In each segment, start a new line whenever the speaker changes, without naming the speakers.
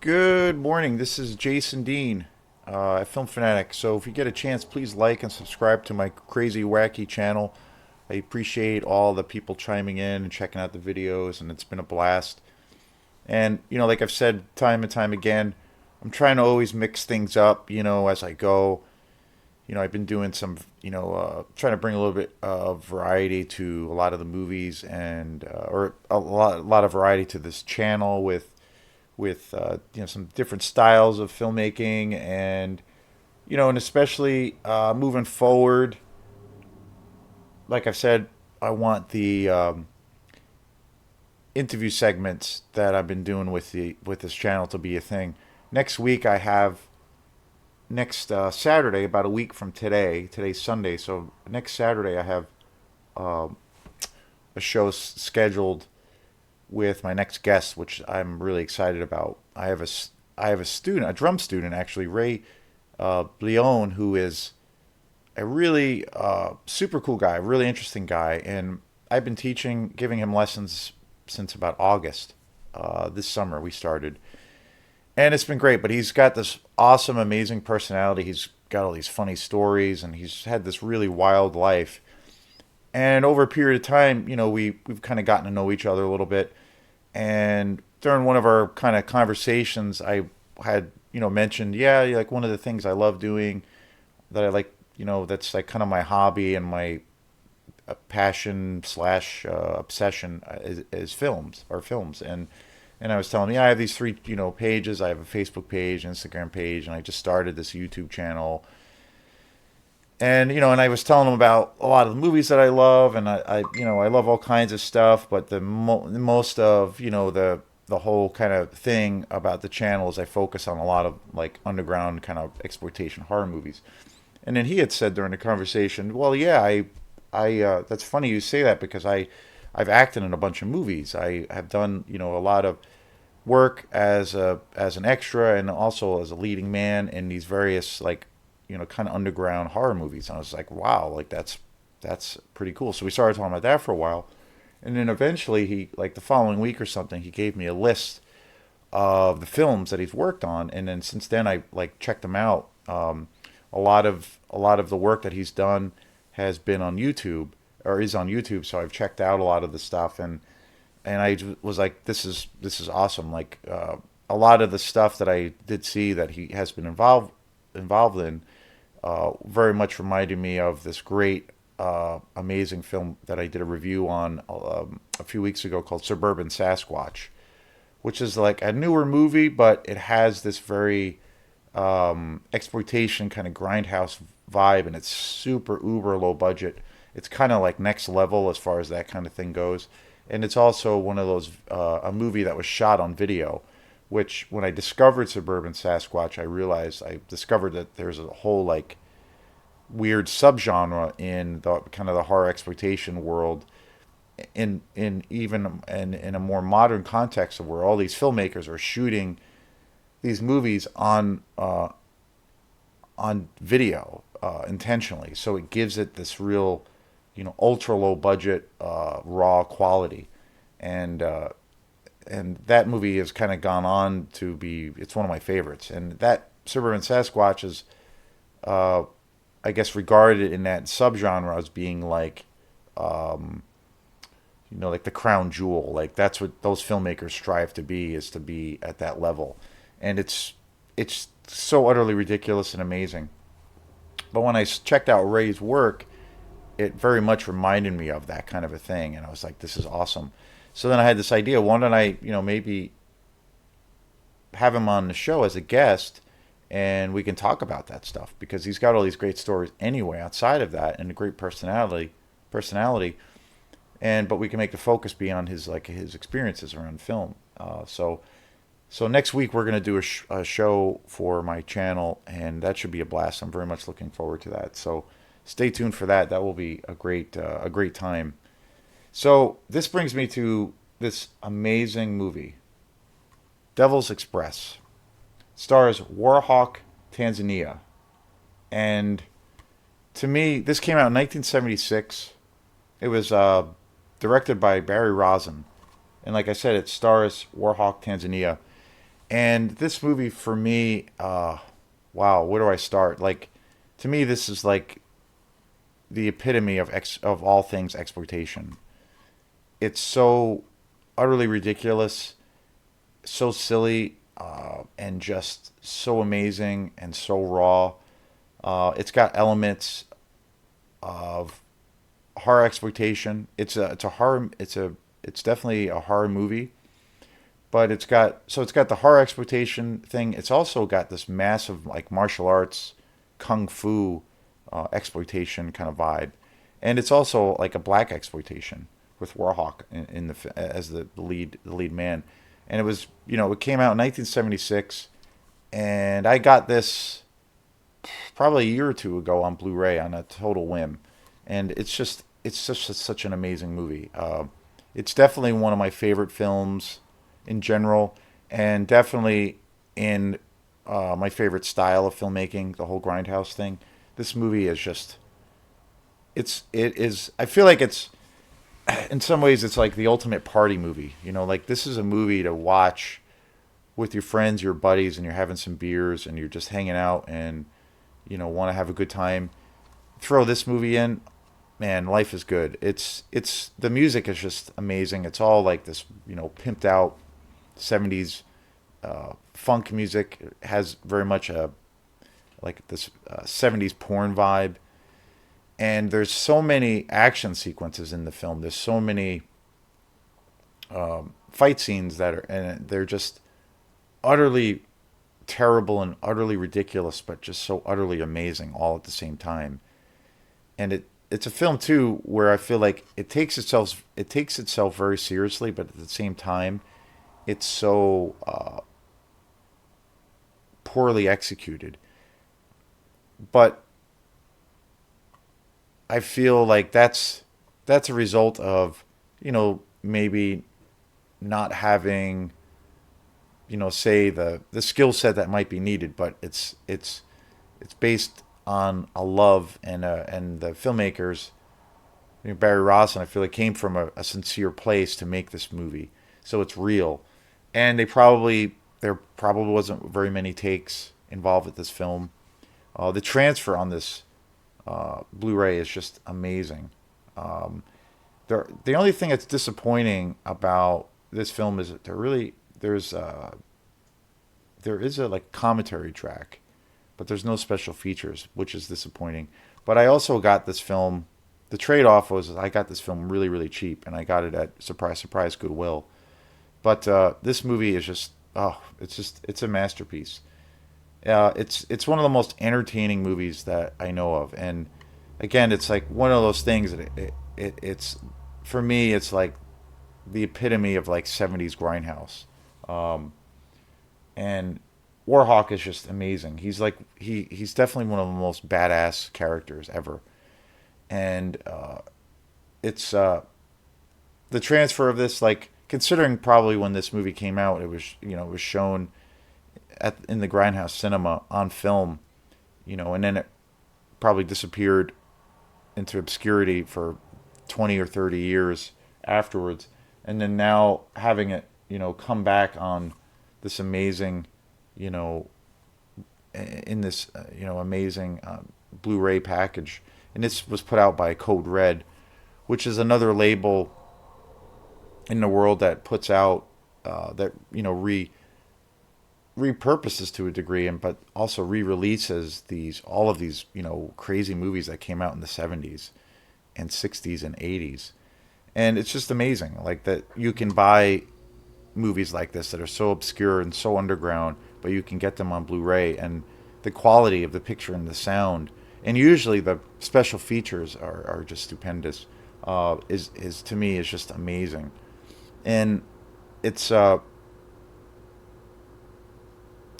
Good morning. This is Jason Dean at Film Fanatic. So if you get a chance, please like and subscribe to my crazy, wacky channel. I appreciate all the people chiming in and checking out the videos, and it's been a blast. And, like I've said time and time again, I'm trying to always mix things up, as I go. I've been doing some, trying to bring a little bit of variety to a lot of the movies or a lot of variety to this channel with some different styles of filmmaking and especially moving forward. Like I've said, I want the interview segments that I've been doing with this channel to be a thing. Next week I have next Saturday, about a week from today. Today's Sunday, so next Saturday I have uh, a show scheduled with my next guest, which I'm really excited about. I have a student, a drum student actually, Ray Leone, who is a really super cool guy, really interesting guy, and I've been giving him lessons since about August. This summer we started, and it's been great. But he's got this awesome, amazing personality. He's got all these funny stories, and he's had this really wild life. And over a period of time, we've kind of gotten to know each other a little bit. And during one of our kind of conversations, I had mentioned, yeah, like one of the things I love doing that I like, that's like kind of my hobby and my passion slash obsession is films. And I was telling him, yeah, I have these three pages. I have a Facebook page, Instagram page, and I just started this YouTube channel. And I was telling him about a lot of the movies that I love, and I love all kinds of stuff. But most of the whole kind of thing about the channel is I focus on a lot of like underground kind of exploitation horror movies. And then he had said during the conversation, well, yeah, I that's funny you say that because I've acted in a bunch of movies. I have done a lot of work as an extra and also as a leading man in these various like kind of underground horror movies. And I was like, wow, like that's pretty cool. So we started talking about that for a while, and then eventually he, like the following week or something, he gave me a list of the films that he's worked on, and then since then I like checked them out. A lot of the work that he's done has been on YouTube or is on YouTube, so I've checked out a lot of the stuff, and I was like, this is awesome. Like a lot of the stuff that I did see that he has been involved in very much reminded me of this great, amazing film that I did a review on a few weeks ago called Suburban Sasquatch, which is like a newer movie, but it has this very exploitation kind of grindhouse vibe, and it's super uber low budget. It's kind of like next level as far as that kind of thing goes. And it's also one of those, a movie that was shot on video, which when I discovered Suburban Sasquatch, I discovered that there's a whole like weird subgenre in the kind of the horror exploitation world, in a more modern context of where all these filmmakers are shooting these movies on video intentionally. So it gives it this real, ultra low budget, raw quality, and and that movie has kind of gone on to be, it's one of my favorites. And that Suburban Sasquatch is, uh, I guess, regarded in that subgenre as being like, like the crown jewel. Like that's what those filmmakers strive to be, is to be at that level. And it's so utterly ridiculous and amazing. But when I checked out Ray's work, it very much reminded me of that kind of a thing, and I was like, this is awesome. So then I had this idea: why don't I, maybe have him on the show as a guest, and we can talk about that stuff because he's got all these great stories anyway outside of that, and a great personality. And but we can make the focus be on his experiences around film. So next week we're gonna do a show for my channel, and that should be a blast. I'm very much looking forward to that. So stay tuned for that. That will be a great time. So this brings me to this amazing movie, Devil's Express. Stars Warhawk Tanzania, and to me this came out in 1976. It was directed by Barry Rosen, and like I said, it stars Warhawk Tanzania. And this movie for me, wow, where do I start? Like, to me, this is like the epitome of all things exploitation. It's so utterly ridiculous, so silly, and just so amazing and so raw. It's got elements of horror exploitation. It's definitely a horror movie, but it's got the horror exploitation thing. It's also got this massive like martial arts, kung fu, exploitation kind of vibe, and it's also like a black exploitation with Warhawk as the lead man, and it came out in 1976, and I got this probably a year or two ago on Blu-ray on a total whim, and it's just such an amazing movie. It's definitely one of my favorite films in general, and definitely in my favorite style of filmmaking, the whole grindhouse thing. This movie is just it is. I feel like it's in some ways it's like the ultimate party movie. Like this is a movie to watch with your friends, your buddies, and you're having some beers and you're just hanging out and want to have a good time. Throw this movie in, man, life is good. It's the music is just amazing. It's all like this, pimped out 70s funk music. It has very much a like this 70s porn vibe. And there's so many action sequences in the film. There's so many fight scenes and they're just utterly terrible and utterly ridiculous, but just so utterly amazing all at the same time. And it's a film too where I feel like it takes itself very seriously, but at the same time, it's so poorly executed. But I feel like that's a result of maybe not having say the skill set that might be needed, but it's based on a love and the filmmakers, Barry Ross, and I feel it came from a sincere place to make this movie, so it's real, and there probably wasn't very many takes involved with this film. The transfer on this Blu-ray is just amazing. The only thing that's disappointing about this film is that there is a like commentary track, but there's no special features, which is disappointing. But I also got this film. The trade-off was I got this film really, really cheap, and I got it at surprise, surprise Goodwill. But this movie is just it's a masterpiece. It's one of the most entertaining movies that I know of, and again, it's like one of those things that it's for me, it's like the epitome of like 70s grindhouse. Um, and Warhawk is just amazing. He's definitely one of the most badass characters ever, and it's the transfer of this, like considering probably when this movie came out, it was shown in the grindhouse cinema on film, and then it probably disappeared into obscurity for 20 or 30 years afterwards, and then now having it come back on this amazing, you know in this amazing Blu-ray package, and this was put out by Code Red, which is another label in the world that puts out that repurposes to a degree, and but also re-releases these all of these crazy movies that came out in the 70s and 60s and 80s, and it's just amazing like that you can buy movies like this that are so obscure and so underground, but you can get them on Blu-ray, and the quality of the picture and the sound, and usually the special features are just stupendous. Is to me is just amazing, and it's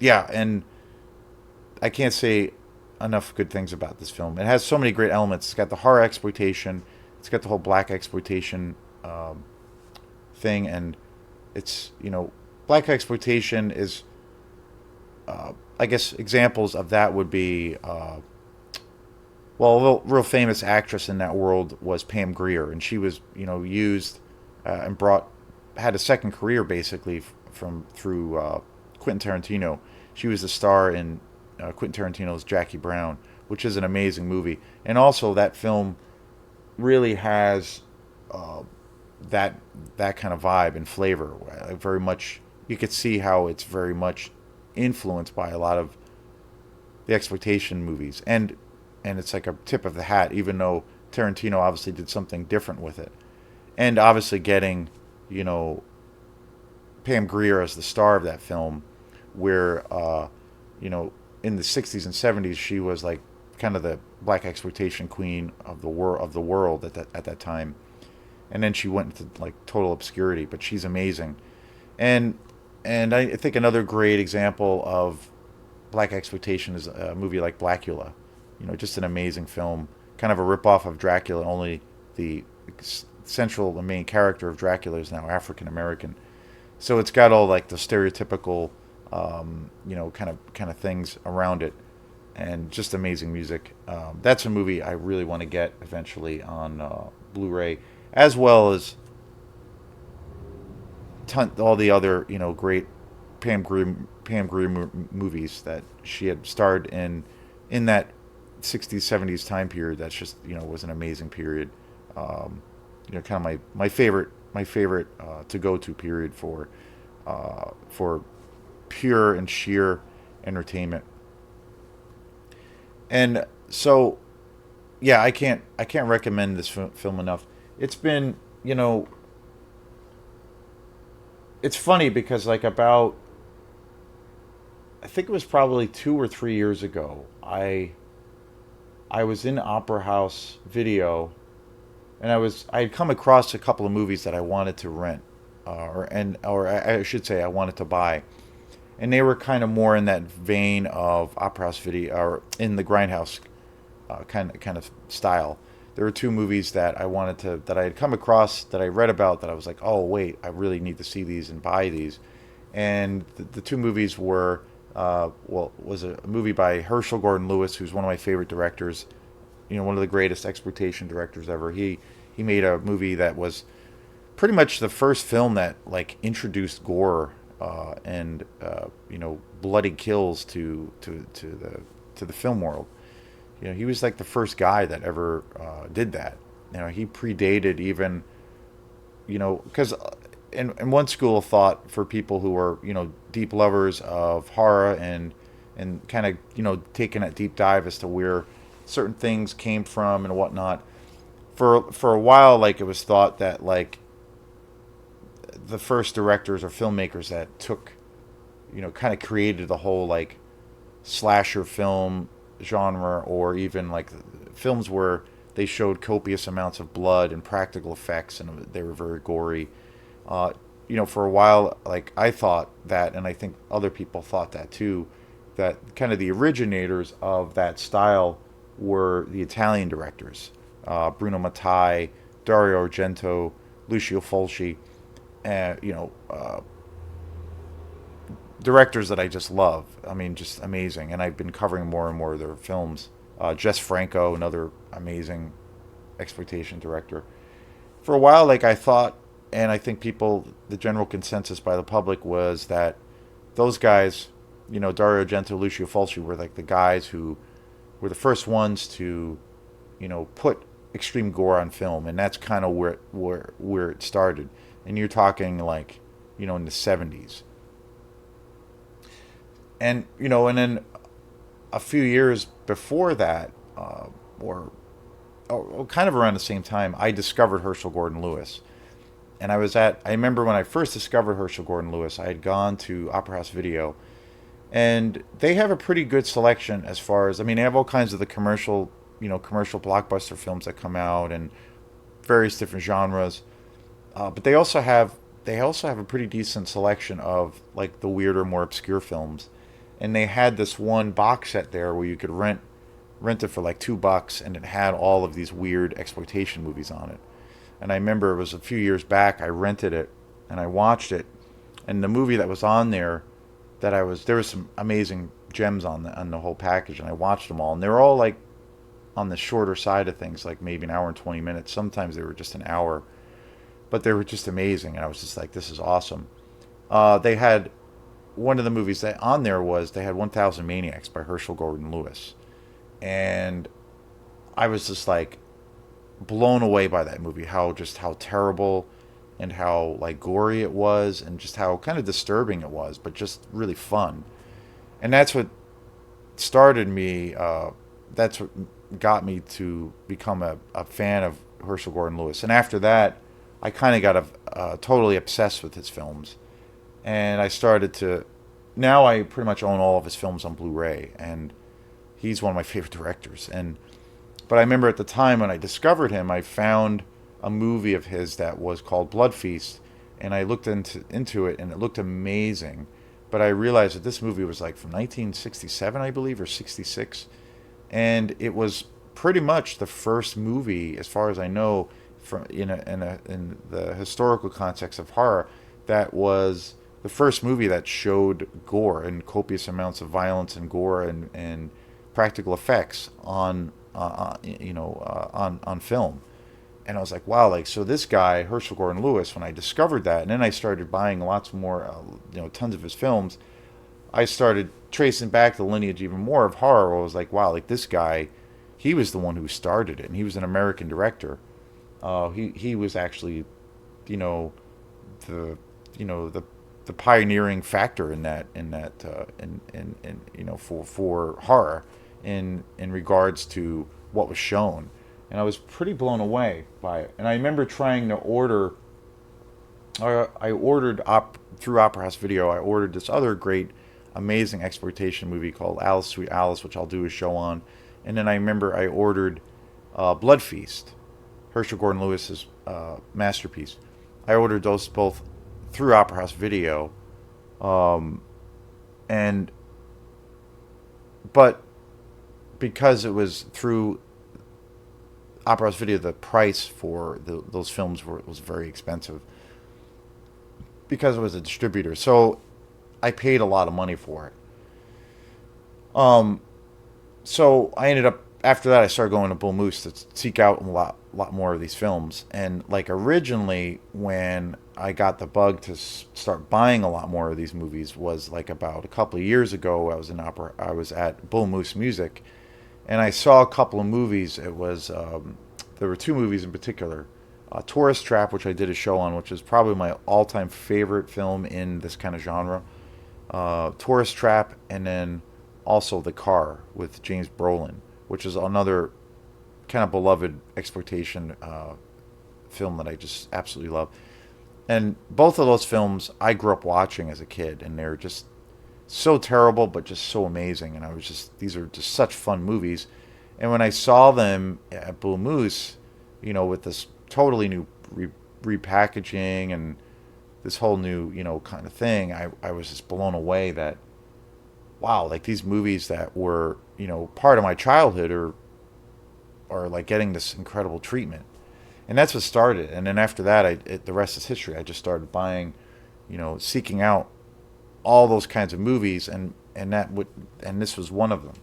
yeah, and I can't say enough good things about this film. It has so many great elements. It's got the horror exploitation, it's got the whole black exploitation thing, and it's black exploitation is I guess examples of that would be well, a real famous actress in that world was Pam Grier, and she was used and brought had a second career basically from through Quentin Tarantino. She was the star in Quentin Tarantino's Jackie Brown, which is an amazing movie. And also, that film really has uh, that that kind of vibe and flavor. Very much, you could see how it's very much influenced by a lot of the exploitation movies, and it's like a tip of the hat, even though Tarantino obviously did something different with it, and obviously getting, you know, Pam Grier as the star of that film, where you know, in the '60s and '70s she was like kind of the black exploitation queen of the world at that time, and then she went into like total obscurity, but she's amazing, and I think another great example of black exploitation is a movie like Blackula, you know, just an amazing film, kind of a ripoff of Dracula, only the central the main character of Dracula is now African American. So it's got all like the stereotypical, you know, kind of things around it, and just amazing music. That's a movie I really want to get eventually on Blu-ray, as well as all the other, you know, great Pam Grier movies that she had starred in that '60s '70s time period. That's just, you know, was an amazing period. You know, kind of my favorite to go to period for pure and sheer entertainment. And so, yeah, I can't recommend this film enough. It's been, you know, it's funny because like about, I think it was probably 2 or 3 years ago, I was in Opera House Video, and I had come across a couple of movies that I wanted to rent, or I should say I wanted to buy, and they were kind of more in that vein of Opera House Video, or in the Grindhouse kind of style. There were two movies that that I had come across, that I read about, that I was like, oh wait, I really need to see these and buy these. And the two movies were, was a movie by Herschel Gordon Lewis, who's one of my favorite directors, you know, one of the greatest exploitation directors ever. He made a movie that was pretty much the first film that like introduced gore and you know, bloody kills to the film world. You know, he was like the first guy that ever did that. You know, he predated even, you know, because in one school of thought, for people who are, you know, deep lovers of horror and kind of, you know, taking a deep dive as to where certain things came from and whatnot. For a while, like, it was thought that like the first directors or filmmakers that took, you know, kind of created the whole like slasher film genre, or even like films where they showed copious amounts of blood and practical effects, and they were very gory. Uh, you know, for a while, like I thought that, and I think other people thought that too, that kind of the originators of that style were the Italian directors, Bruno Mattei, Dario Argento, Lucio Fulci, and you know, directors that I just love. I mean, just amazing. And I've been covering more and more of their films. Jess Franco, another amazing exploitation director. For a while, like I thought, and I think people, the general consensus by the public was that those guys, you know, Dario Argento, Lucio Fulci, were like the guys who were the first ones to, you know, put extreme gore on film, and that's kind of where it started. And you're talking like, you know, in the '70s. And you know, and then a few years before that, or kind of around the same time, I discovered Herschel Gordon Lewis. And I remember when I first discovered Herschel Gordon Lewis, I had gone to Opera House Video, and they have a pretty good selection as far as, I mean, they have all kinds of the commercial, you know, commercial blockbuster films that come out, and various different genres. But they also have a pretty decent selection of like the weirder, more obscure films. And they had this one box set there where you could rent it for like $2, and it had all of these weird exploitation movies on it. And I remember it was a few years back, I rented it and I watched it, and the movie that was on there, there was some amazing gems on the whole package, and I watched them all, and they were all like on the shorter side of things, like maybe an hour and 20 minutes. Sometimes they were just an hour, but they were just amazing, and I was just like, this is awesome. They had one of the movies that on there was they had 1000 Maniacs by Herschel Gordon Lewis, and I was just like blown away by that movie. How terrible and how like gory it was, and just how kind of disturbing it was, but just really fun. And that's what started me. That's what got me to become a fan of Herschel Gordon Lewis. And after that, I kind of got totally obsessed with his films, and I started to. Now I pretty much own all of his films on Blu-ray, and he's one of my favorite directors. And but I remember at the time when I discovered him, I found a movie of his that was called Blood Feast, and I looked into it, and it looked amazing. But I realized that this movie was like from 1967, I believe, or 66, and it was pretty much the first movie, as far as I know, from in the historical context of horror, that was the first movie that showed gore and copious amounts of violence and gore and practical effects on film. And I was like, wow, like, so this guy Herschel Gordon Lewis, when I discovered that, and then I started buying lots more, tons of his films, I started tracing back the lineage even more of horror. I was like, wow, like this guy, he was the one who started it, and he was an American director. He was actually, you know, the you know the pioneering factor in that for horror in regards to what was shown, and I was pretty blown away by it. And I remember trying to order. I ordered through Opera House Video. I ordered this other great, amazing exploitation movie called Alice Sweet Alice, which I'll do a show on. And then I remember I ordered Blood Feast, Herschel Gordon Lewis's masterpiece. I ordered those both through Opera House Video, and but because it was through Opera House Video, the price for those films was very expensive because it was a distributor. So I paid a lot of money for it. So I ended up, after that, I started going to Bull Moose to seek out a lot more of these films. And like originally, when I got the bug to start buying a lot more of these movies, was like about a couple of years ago. I was at Bull Moose Music, and I saw a couple of movies. It was there were two movies in particular. Tourist Trap, which I did a show on, which is probably my all-time favorite film in this kind of genre. Tourist Trap, and then also The Car with James Brolin, which is another kind of beloved exploitation film that I just absolutely love. And both of those films I grew up watching as a kid, and they're just so terrible, but just so amazing. And these are just such fun movies. And when I saw them at Bull Moose, with this totally new repackaging and this whole new, kind of thing, I was just blown away that, wow, like these movies that were, part of my childhood are like getting this incredible treatment. And that's what started. And then after that, the rest is history. I just started buying, seeking out all those kinds of movies, and this was one of them,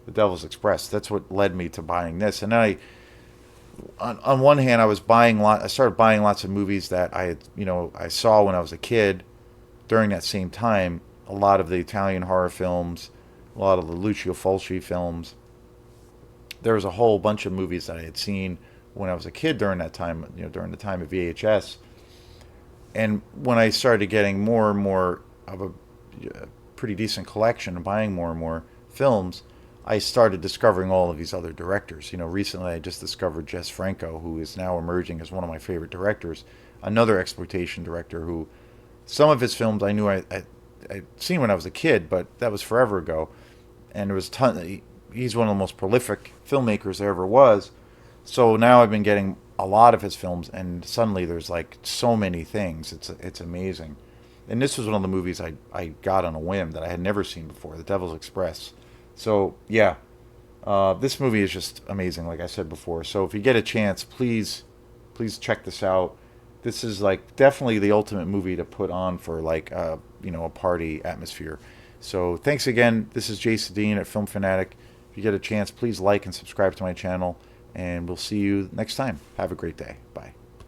The Devil's Express. That's what led me to buying this. And then on one hand, I started buying lots of movies that I saw when I was a kid during that same time. A lot of the Italian horror films, a lot of the Lucio Fulci films. There was a whole bunch of movies that I had seen when I was a kid during that time, during the time of VHS. And when I started getting more and more of a pretty decent collection and buying more and more films, I started discovering all of these other directors. Recently I just discovered Jess Franco, who is now emerging as one of my favorite directors, another exploitation director who some of his films I knew I'd seen when I was a kid, but that was forever ago. And there was he's one of the most prolific filmmakers there ever was. So now I've been getting a lot of his films, and suddenly there's like so many things. It's amazing. And this was one of the movies I got on a whim that I had never seen before, The Devil's Express. So yeah, this movie is just amazing, like I said before. So if you get a chance, please check this out. This is like definitely the ultimate movie to put on for like a party atmosphere. So thanks again. This is Jason Dean at Film Fanatic. If you get a chance, please like and subscribe to my channel, and we'll see you next time. Have a great day. Bye.